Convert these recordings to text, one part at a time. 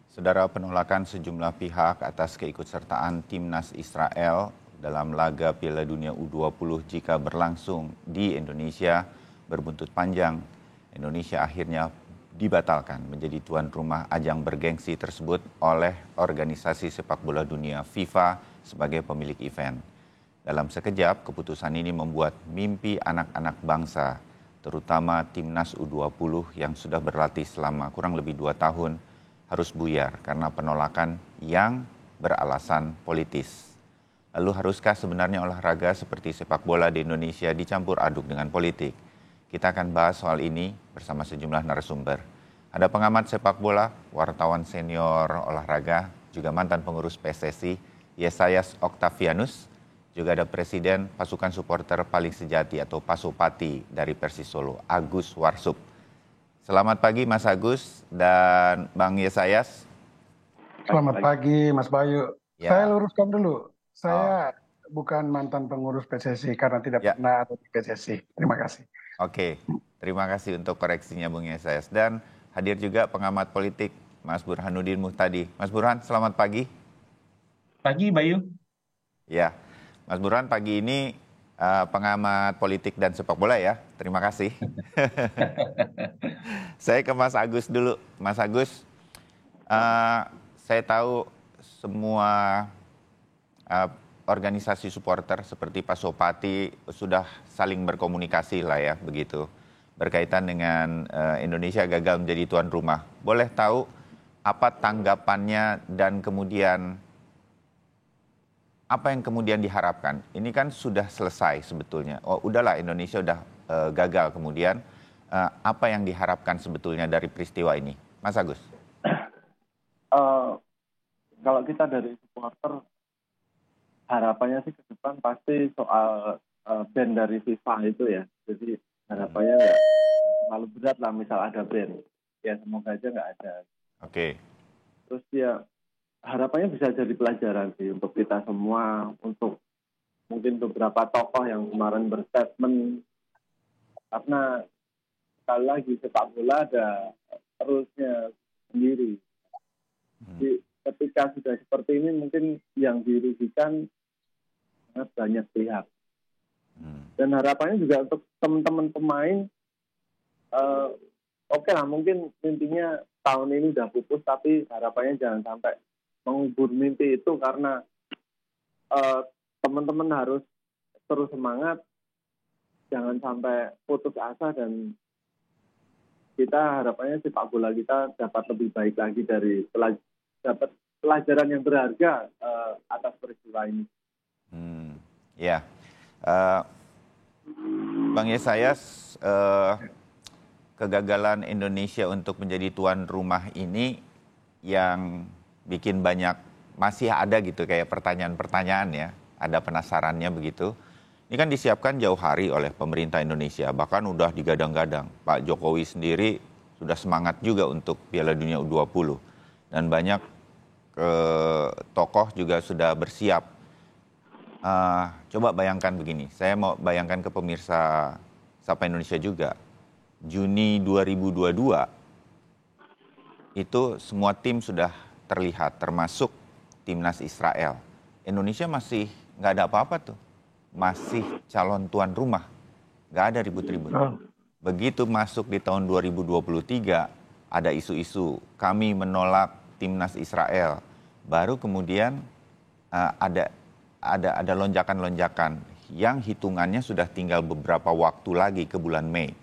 Saudara, penolakan sejumlah pihak atas keikutsertaan timnas Israel dalam laga Piala Dunia U20 jika berlangsung di Indonesia berbuntut panjang. Indonesia akhirnya dibatalkan menjadi tuan rumah ajang bergengsi tersebut oleh organisasi sepak bola dunia FIFA sebagai pemilik event. Dalam sekejap, keputusan ini membuat mimpi anak-anak bangsa, terutama timnas U20 yang sudah berlatih selama kurang lebih 2 tahun, harus buyar karena penolakan yang beralasan politis. Lalu haruskah sebenarnya olahraga seperti sepak bola di Indonesia dicampur aduk dengan politik? Kita akan bahas soal ini bersama sejumlah narasumber. Ada pengamat sepak bola, wartawan senior olahraga, juga mantan pengurus PSSI, Yesayas Octavianus, juga ada Presiden Pasukan Supporter Paling Sejati atau Pasopati dari Persis Solo, Agus Warsup. Selamat pagi Mas Agus dan Bang Yesayas. Selamat pagi Mas Bayu. Ya. Saya luruskan dulu, saya bukan mantan pengurus PSSI karena tidak pernah ada di PSSI. Terima kasih. Oke, terima kasih untuk koreksinya Bung Yesayas. Dan hadir juga pengamat politik Mas Burhanuddin Muhtadi. Mas Burhan, selamat pagi. Pagi Bayu. Ya, Mas Burhan pagi ini pengamat politik dan sepak bola ya. Terima kasih. Saya ke Mas Agus dulu. Mas Agus, saya tahu semua organisasi supporter seperti Pasopati sudah saling berkomunikasi lah ya begitu. Berkaitan dengan Indonesia gagal menjadi tuan rumah. Boleh tahu apa tanggapannya dan kemudian apa yang kemudian diharapkan? Ini kan sudah selesai sebetulnya. Oh, udahlah Indonesia udah gagal kemudian. Apa yang diharapkan sebetulnya dari peristiwa ini? Mas Agus. Kalau kita dari supporter, harapannya sih ke depan pasti soal ban dari FIFA itu ya. Jadi harapannya nggak terlalu berat lah misal ada ban. Ya semoga aja nggak ada. Oke. Terus ya harapannya bisa jadi pelajaran sih untuk kita semua, untuk mungkin beberapa tokoh yang kemarin berstatement, karena sekali lagi sepak bola ada terusnya sendiri. Jadi ketika sudah seperti ini mungkin yang dirugikan sangat banyak pihak. Dan harapannya juga untuk teman-teman pemain, oke lah mungkin intinya tahun ini udah pupus, tapi harapannya jangan sampai mengubur mimpi itu, karena teman-teman harus terus semangat, jangan sampai putus asa, dan kita harapannya sepak bola kita dapat lebih baik lagi dari dapat pelajaran yang berharga atas peristiwa ini. Ya, Bang Yesayas, kegagalan Indonesia untuk menjadi tuan rumah ini yang bikin banyak, masih ada gitu kayak pertanyaan-pertanyaan ya, ada penasarannya begitu. Ini kan disiapkan jauh hari oleh pemerintah Indonesia, bahkan udah digadang-gadang. Pak Jokowi sendiri sudah semangat juga untuk Piala Dunia U20. Dan banyak tokoh juga sudah bersiap. Coba bayangkan begini, saya mau bayangkan ke pemirsa Sapa Indonesia juga. Juni 2022, itu semua tim sudah terlihat, termasuk timnas Israel. Indonesia masih nggak ada apa-apa tuh. Masih calon tuan rumah, nggak ada ribut-ribut. Begitu masuk di tahun 2023, ada isu-isu kami menolak timnas Israel. Baru kemudian ada lonjakan-lonjakan yang hitungannya sudah tinggal beberapa waktu lagi ke bulan Mei.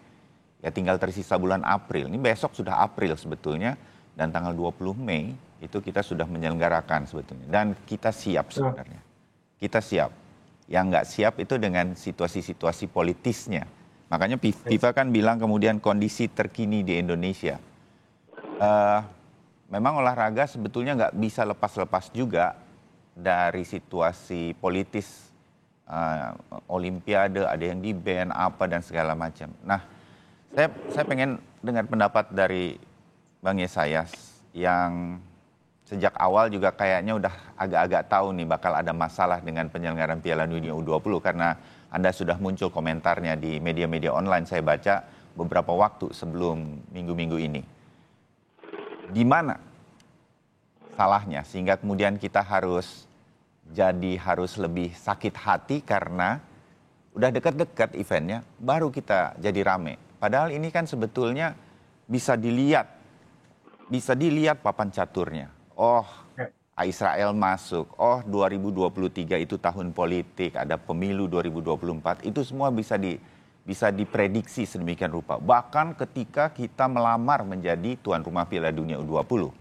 Ya tinggal tersisa bulan April. Ini besok sudah April sebetulnya, dan tanggal 20 Mei itu kita sudah menyelenggarakan sebetulnya. Dan kita siap sebenarnya. Kita siap. Yang nggak siap itu dengan situasi-situasi politisnya. Makanya FIFA kan bilang kemudian kondisi terkini di Indonesia. Memang olahraga sebetulnya nggak bisa lepas-lepas juga dari situasi politis. Olimpiade, ada yang di-ban, apa dan segala macam. Nah, saya pengen dengar pendapat dari Bang Yesayas yang sejak awal juga kayaknya udah agak-agak tahu nih bakal ada masalah dengan penyelenggaraan Piala Dunia U20 karena Anda sudah muncul komentarnya di media-media online, saya baca beberapa waktu sebelum minggu-minggu ini. Di mana salahnya sehingga kemudian kita harus lebih sakit hati karena udah dekat-dekat eventnya baru kita jadi rame. Padahal ini kan sebetulnya bisa dilihat papan caturnya. Oh, Israel masuk. Oh, 2023 itu tahun politik, ada pemilu 2024. Itu semua bisa diprediksi sedemikian rupa. Bahkan ketika kita melamar menjadi tuan rumah Piala Dunia U20.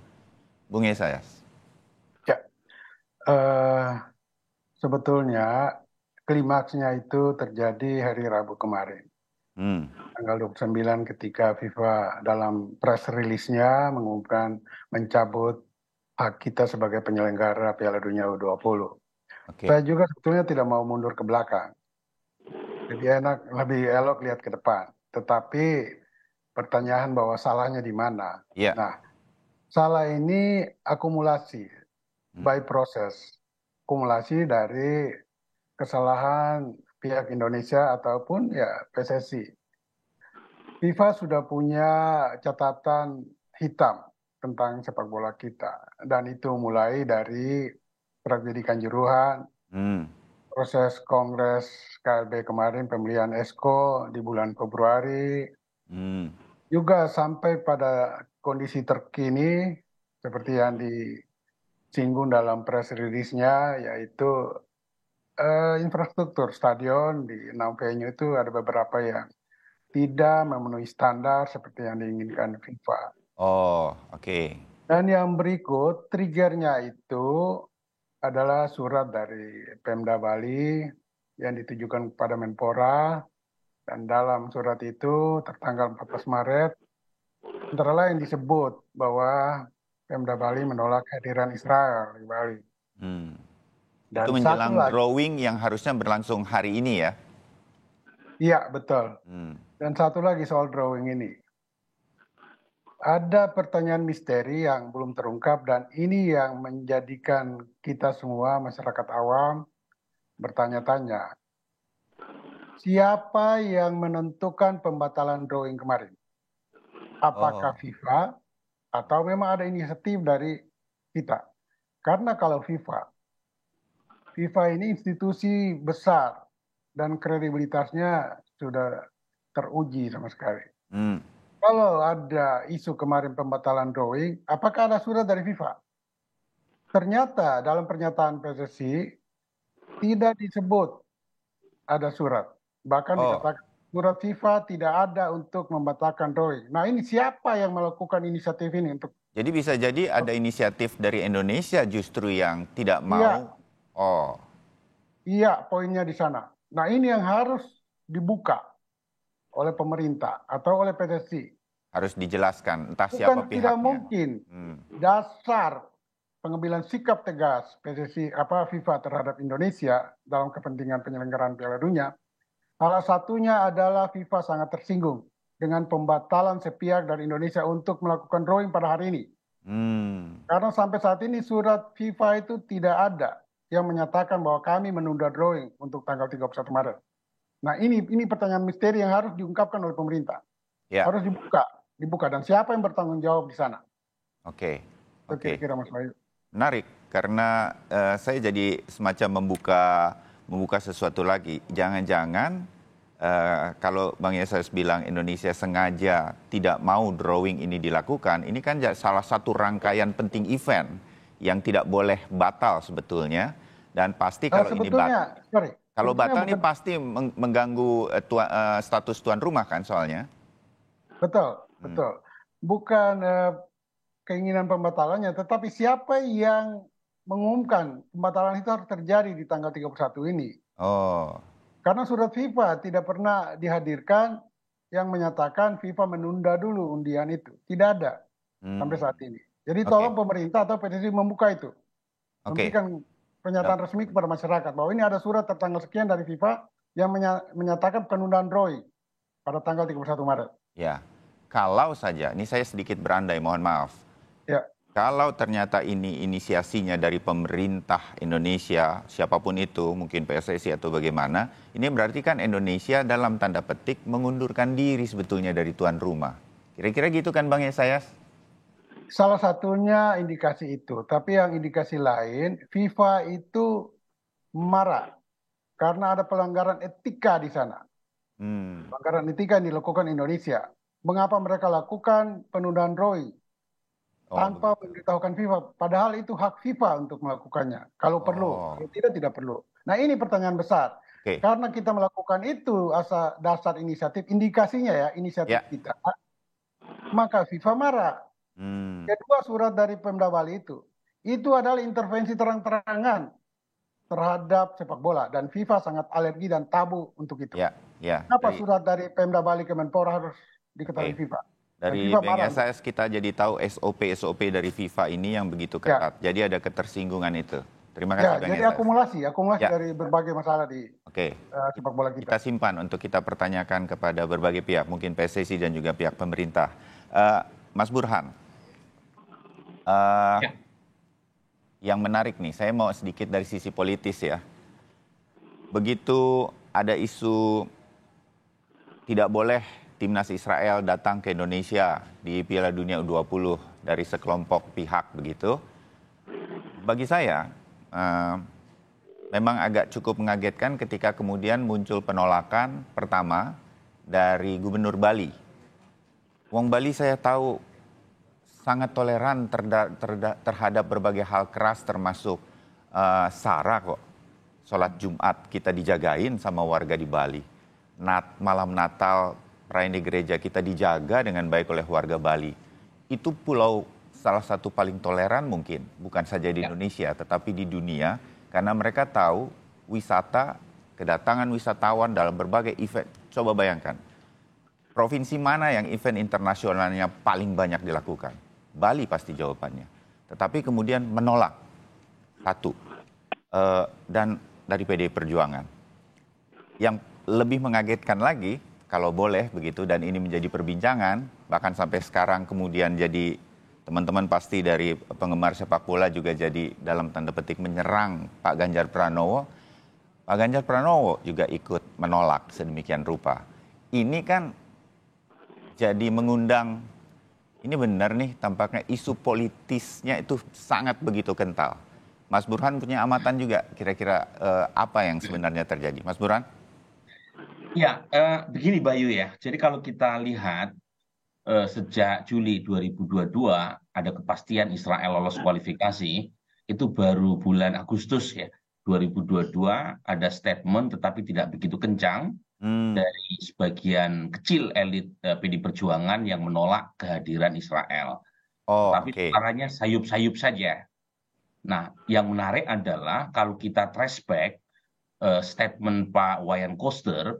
Bung Yesayas. Ya, sebetulnya klimaksnya itu terjadi hari Rabu kemarin. Tanggal 29 ketika FIFA dalam press release-nya mengumumkan mencabut hak kita sebagai penyelenggara Piala Dunia U20. Saya juga sebetulnya tidak mau mundur ke belakang. Lebih elok lihat ke depan. Tetapi pertanyaan bahwa salahnya di mana? Nah, salah ini akumulasi by proses. Akumulasi dari kesalahan pihak Indonesia ataupun ya PSSI. FIFA sudah punya catatan hitam tentang sepak bola kita. Dan itu mulai dari tragedi Kanjuruhan, proses Kongres KLB kemarin, pemilihan ESCO di bulan Februari, juga sampai pada kondisi terkini seperti yang disinggung dalam press release-nya, yaitu infrastruktur stadion di 6 venue itu ada beberapa yang tidak memenuhi standar seperti yang diinginkan FIFA. Oh, oke. Dan yang berikut, triggernya itu adalah surat dari Pemda Bali yang ditujukan kepada Menpora. Dan dalam surat itu tertanggal 14 Maret, antara lain disebut bahwa Pemda Bali menolak kehadiran Israel di Bali. Dan itu menjelang drawing yang harusnya berlangsung hari ini ya? Iya, betul. Dan satu lagi soal drawing ini. Ada pertanyaan misteri yang belum terungkap dan ini yang menjadikan kita semua masyarakat awam bertanya-tanya. Siapa yang menentukan pembatalan drawing kemarin? Apakah FIFA atau memang ada inisiatif dari kita? Karena kalau FIFA ini institusi besar dan kredibilitasnya sudah teruji sama sekali. Kalau ada isu kemarin pembatalan drawing, apakah ada surat dari FIFA? Ternyata dalam pernyataan PSSI tidak disebut ada surat. Bahkan dikatakan surat FIFA tidak ada untuk membatalkan drawing. Nah, ini siapa yang melakukan inisiatif ini untuk? Jadi bisa jadi ada inisiatif dari Indonesia justru yang tidak mau. Iya, poinnya di sana. Nah, ini yang harus dibuka oleh pemerintah atau oleh PSSI. Harus dijelaskan entah siapa pihaknya. Tidak mungkin dasar pengambilan sikap tegas PSSI FIFA terhadap Indonesia dalam kepentingan penyelenggaraan Piala Dunia. Salah satunya adalah FIFA sangat tersinggung dengan pembatalan sepihak dari Indonesia untuk melakukan drawing pada hari ini. Karena sampai saat ini surat FIFA itu tidak ada yang menyatakan bahwa kami menunda drawing untuk tanggal 31 Maret. Nah, ini pertanyaan misteri yang harus diungkapkan oleh pemerintah. Harus dibuka dan siapa yang bertanggung jawab di sana. Oke. Kira-kira Mas Bayu. Menarik karena saya jadi semacam membuka sesuatu lagi. Jangan-jangan kalau Bang Yesayas bilang Indonesia sengaja tidak mau drawing ini dilakukan, ini kan salah satu rangkaian penting event yang tidak boleh batal sebetulnya. Dan pasti kalau ini batal ini pasti mengganggu status tuan rumah kan soalnya. Betul. Bukan keinginan pembatalannya, tetapi siapa yang mengumumkan pembatalan itu harus terjadi di tanggal 31 ini. Karena surat FIFA tidak pernah dihadirkan yang menyatakan FIFA menunda dulu undian itu. Tidak ada sampai saat ini. Jadi tolong pemerintah atau PSSI membuka itu. Memberikan pernyataan resmi kepada masyarakat bahwa ini ada surat tertanggal sekian dari FIFA yang menyatakan penundaan drawing pada tanggal 31 Maret. Ya, kalau saja, ini saya sedikit berandai, mohon maaf. Ya. Kalau ternyata ini inisiasinya dari pemerintah Indonesia, siapapun itu, mungkin PSSI atau bagaimana, ini berarti kan Indonesia dalam tanda petik mengundurkan diri sebetulnya dari tuan rumah. Kira-kira gitu kan Bang Yesayas? Salah satunya indikasi itu, tapi yang indikasi lain, FIFA itu marah karena ada pelanggaran etika di sana. Pelanggaran etika yang dilakukan Indonesia. Mengapa mereka lakukan penundaan ROI tanpa memberitahukan FIFA? Padahal itu hak FIFA untuk melakukannya. Kalau perlu, kalau tidak perlu. Nah ini pertanyaan besar. Karena kita melakukan itu asal dasar inisiatif, indikasinya ya inisiatif kita, maka FIFA marah. Kedua, surat dari Pemda Bali itu adalah intervensi terang-terangan terhadap sepak bola dan FIFA sangat alergi dan tabu untuk itu. Kenapa surat dari Pemda Bali ke Menpora harus diketahui FIFA? Dari BNSS kita jadi tahu SOP dari FIFA ini yang begitu ketat. Jadi ada ketersinggungan itu. Terima kasih BNSS. Jadi akumulasi dari berbagai masalah di sepak bola kita. Kita simpan untuk kita pertanyakan kepada berbagai pihak, mungkin PSSI dan juga pihak pemerintah. Mas Burhan, yang menarik nih, saya mau sedikit dari sisi politis ya. Begitu ada isu tidak boleh timnas Israel datang ke Indonesia di Piala Dunia U20 dari sekelompok pihak begitu. Bagi saya, memang agak cukup mengagetkan ketika kemudian muncul penolakan pertama dari Gubernur Bali. Wong Bali saya tahu sangat toleran terhadap berbagai hal keras termasuk SARA kok. Sholat Jumat kita dijagain sama warga di Bali. Malam Natal, perayaan di gereja kita dijaga dengan baik oleh warga Bali. Itu pulau salah satu paling toleran mungkin, bukan saja di Indonesia tetapi di dunia. Karena mereka tahu wisata, kedatangan wisatawan dalam berbagai event. Coba bayangkan, provinsi mana yang event internasionalnya paling banyak dilakukan? Bali pasti jawabannya. Tetapi kemudian menolak. Satu. Dan dari PDI Perjuangan. Yang lebih mengagetkan lagi, kalau boleh begitu, dan ini menjadi perbincangan, bahkan sampai sekarang kemudian jadi teman-teman pasti dari penggemar sepak bola juga jadi dalam tanda petik menyerang Pak Ganjar Pranowo. Pak Ganjar Pranowo juga ikut menolak sedemikian rupa. Ini kan jadi mengundang, ini benar nih tampaknya isu politisnya itu sangat begitu kental. Mas Burhan punya amatan juga kira-kira apa yang sebenarnya terjadi. Mas Burhan? Ya, begini Bayu ya. Jadi kalau kita lihat sejak Juli 2022 ada kepastian Israel lolos kualifikasi, itu baru bulan Agustus ya 2022 ada statement tetapi tidak begitu kencang dari sebagian kecil elit PDI Perjuangan yang menolak kehadiran Israel. Tapi suaranya sayup-sayup saja. Nah, yang menarik adalah kalau kita trace back statement Pak Wayan Koster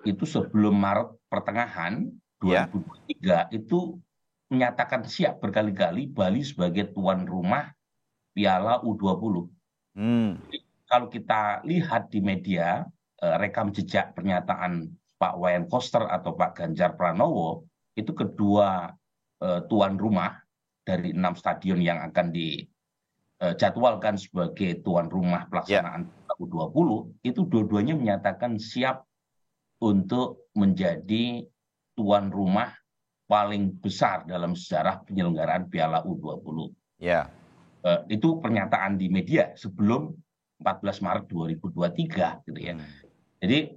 itu sebelum Maret pertengahan 2023 itu menyatakan siap berkali-kali Bali sebagai tuan rumah Piala U20. Kalau kita lihat di media rekam jejak pernyataan Pak Wayan Koster atau Pak Ganjar Pranowo, itu kedua tuan rumah dari 6 stadion yang akan dijadwalkan sebagai tuan rumah pelaksanaan U20, itu dua-duanya menyatakan siap untuk menjadi tuan rumah paling besar dalam sejarah penyelenggaraan Piala U20. Itu pernyataan di media sebelum 14 Maret 2023 gitu ya. Jadi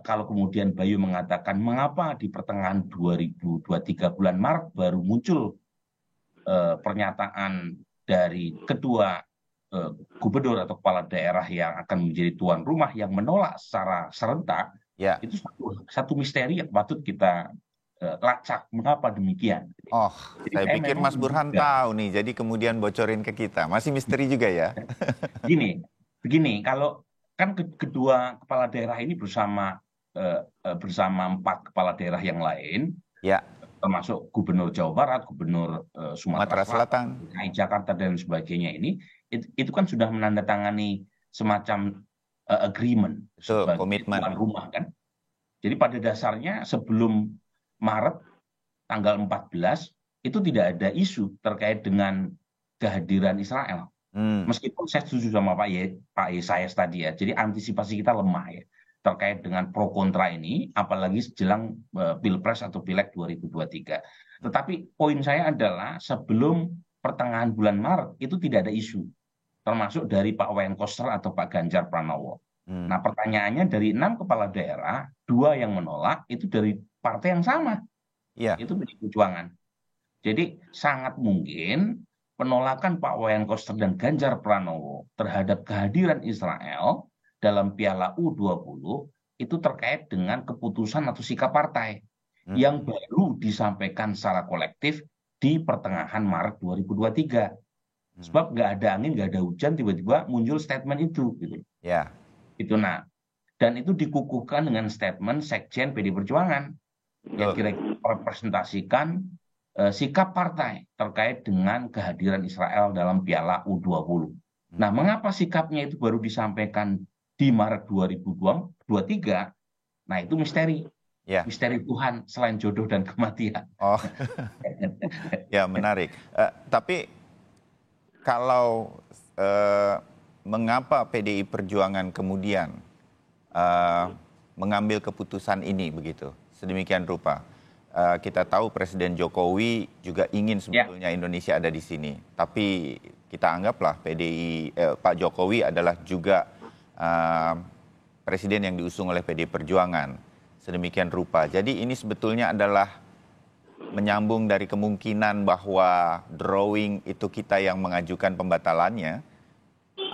kalau kemudian Bayu mengatakan mengapa di pertengahan 2023 bulan Maret baru muncul pernyataan dari kedua gubernur atau kepala daerah yang akan menjadi tuan rumah yang menolak secara serentak, itu satu misteri yang patut kita lacak. Mengapa demikian? Jadi saya pikir Mas Burhan tahu nih, jadi kemudian bocorin ke kita. Masih misteri juga ya? Begini, kalau kan kedua kepala daerah ini bersama 4 kepala daerah yang lain, termasuk Gubernur Jawa Barat, Gubernur Sumatera Selatan, DKI Jakarta dan sebagainya ini, itu kan sudah menandatangani semacam agreement, komitmen tuan rumah kan. Jadi pada dasarnya sebelum Maret tanggal 14 itu tidak ada isu terkait dengan kehadiran Israel. Meskipun saya setuju sama Pak Yesayas tadi ya, jadi antisipasi kita lemah ya. terkait dengan pro kontra ini, apalagi jelang Pilpres atau Pileg 2023. Tetapi poin saya adalah sebelum pertengahan bulan Maret itu tidak ada isu, termasuk dari Pak Wayan Koster atau Pak Ganjar Pranowo. Nah, pertanyaannya dari 6 kepala daerah, 2 yang menolak itu dari partai yang sama, itu PDI Perjuangan. Jadi sangat mungkin penolakan Pak Wayan Koster dan Ganjar Pranowo terhadap kehadiran Israel dalam Piala U20 itu terkait dengan keputusan atau sikap partai yang baru disampaikan secara kolektif di pertengahan Maret 2023. Sebab nggak ada angin, nggak ada hujan, tiba-tiba muncul statement itu. Gitu. Itu nah, dan itu dikukuhkan dengan statement Sekjen PDI Perjuangan yang kira-kira merepresentasikan sikap partai terkait dengan kehadiran Israel dalam Piala U20. Nah, mengapa sikapnya itu baru disampaikan di Maret 2023? Nah, itu misteri. Misteri Tuhan selain jodoh dan kematian. Ya, menarik. Tapi kalau mengapa PDI Perjuangan kemudian mengambil keputusan ini begitu, sedemikian rupa? Kita tahu Presiden Jokowi juga ingin sebetulnya Indonesia ada di sini, tapi kita anggaplah Pak Jokowi adalah juga presiden yang diusung oleh PDI Perjuangan, sedemikian rupa. Jadi ini sebetulnya adalah menyambung dari kemungkinan bahwa drawing itu kita yang mengajukan pembatalannya.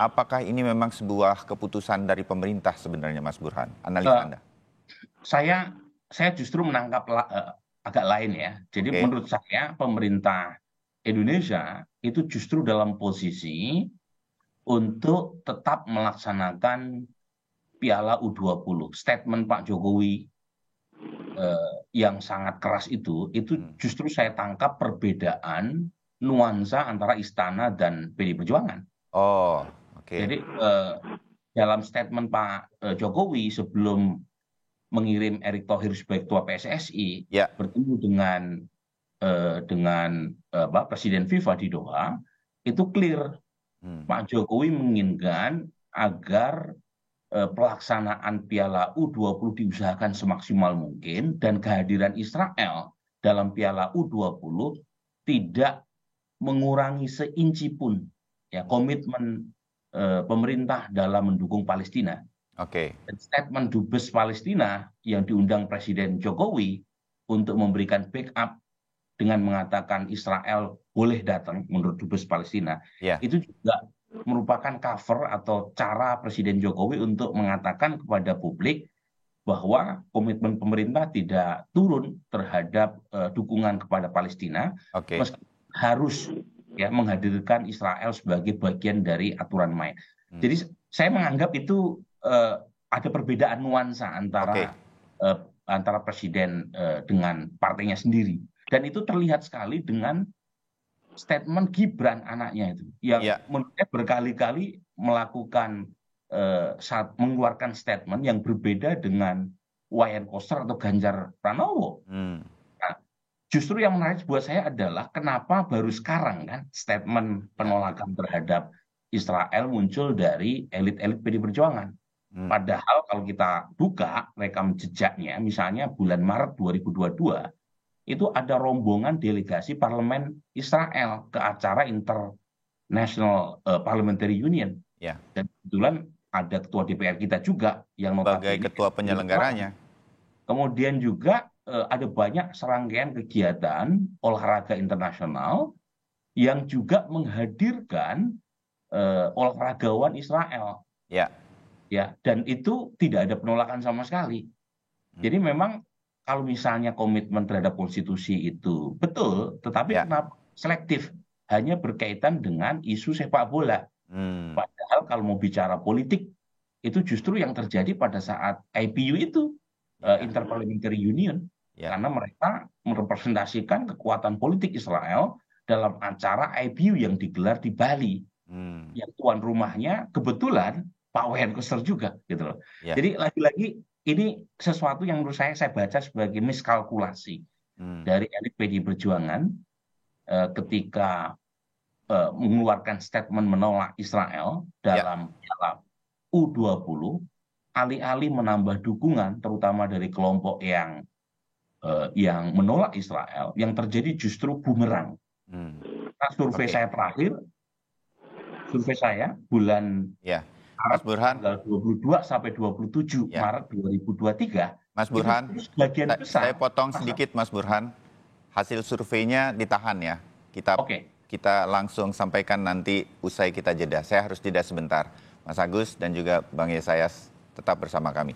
Apakah ini memang sebuah keputusan dari pemerintah sebenarnya, Mas Burhan? Analisa Anda? Saya justru menangkap agak lain ya. Jadi menurut saya pemerintah Indonesia itu justru dalam posisi untuk tetap melaksanakan Piala U20. Statement Pak Jokowi yang sangat keras itu justru saya tangkap perbedaan nuansa antara Istana dan PDI Perjuangan. Jadi dalam statement Pak Jokowi sebelum mengirim Erick Thohir sebagai ketua PSSI bertemu dengan Presiden FIFA di Doha, itu clear Pak Jokowi menginginkan agar pelaksanaan Piala U20 diusahakan semaksimal mungkin dan kehadiran Israel dalam Piala U20 tidak mengurangi seinci pun komitmen pemerintah dalam mendukung Palestina. Dan statement Dubes Palestina yang diundang Presiden Jokowi untuk memberikan backup dengan mengatakan Israel boleh datang menurut Dubes Palestina, itu juga merupakan cover atau cara Presiden Jokowi untuk mengatakan kepada publik bahwa komitmen pemerintah tidak turun terhadap dukungan kepada Palestina, meski harus menghadirkan Israel sebagai bagian dari aturan main. Jadi saya menganggap itu ada perbedaan nuansa antara presiden dengan partainya sendiri, dan itu terlihat sekali dengan statement Gibran anaknya itu yang menurutnya berkali-kali melakukan mengeluarkan statement yang berbeda dengan Wayan Koster atau Ganjar Pranowo. Nah, justru yang menarik buat saya adalah kenapa baru sekarang kan statement penolakan terhadap Israel muncul dari elit-elit PDI Perjuangan. Padahal kalau kita buka rekam jejaknya, misalnya bulan Maret 2022, itu ada rombongan delegasi parlemen Israel ke acara International Parliamentary Union. Dan kebetulan ada ketua DPR kita juga yang sebagai ketua penyelenggaranya. Kemudian juga ada banyak serangkaian kegiatan olahraga internasional yang juga menghadirkan olahragawan Israel. Dan itu tidak ada penolakan sama sekali. Jadi memang kalau misalnya komitmen terhadap konstitusi itu betul, tetapi kenapa selektif? Hanya berkaitan dengan isu sepak bola. Padahal kalau mau bicara politik, itu justru yang terjadi pada saat IPU itu, Interparliamentary Union. Karena mereka merepresentasikan kekuatan politik Israel dalam acara IPU yang digelar di Bali. Yang tuan rumahnya kebetulan Pak Wayan Koster juga, gitu loh. Jadi lagi-lagi ini sesuatu yang menurut saya baca sebagai miskalkulasi dari elit PDI Perjuangan ketika mengeluarkan statement menolak Israel dalam Piala U20 alih-alih menambah dukungan, terutama dari kelompok yang menolak Israel, yang terjadi justru bumerang. Nah, survei saya terakhir, survei saya bulan Mas Burhan, tanggal 22 sampai 27 Maret 2023. Mas Burhan, sebagian besar. Saya potong sedikit Mas Burhan. Hasil surveinya ditahan ya. Kita langsung sampaikan nanti usai kita jeda. Saya harus jeda sebentar. Mas Agus dan juga Bang Yesayas tetap bersama kami.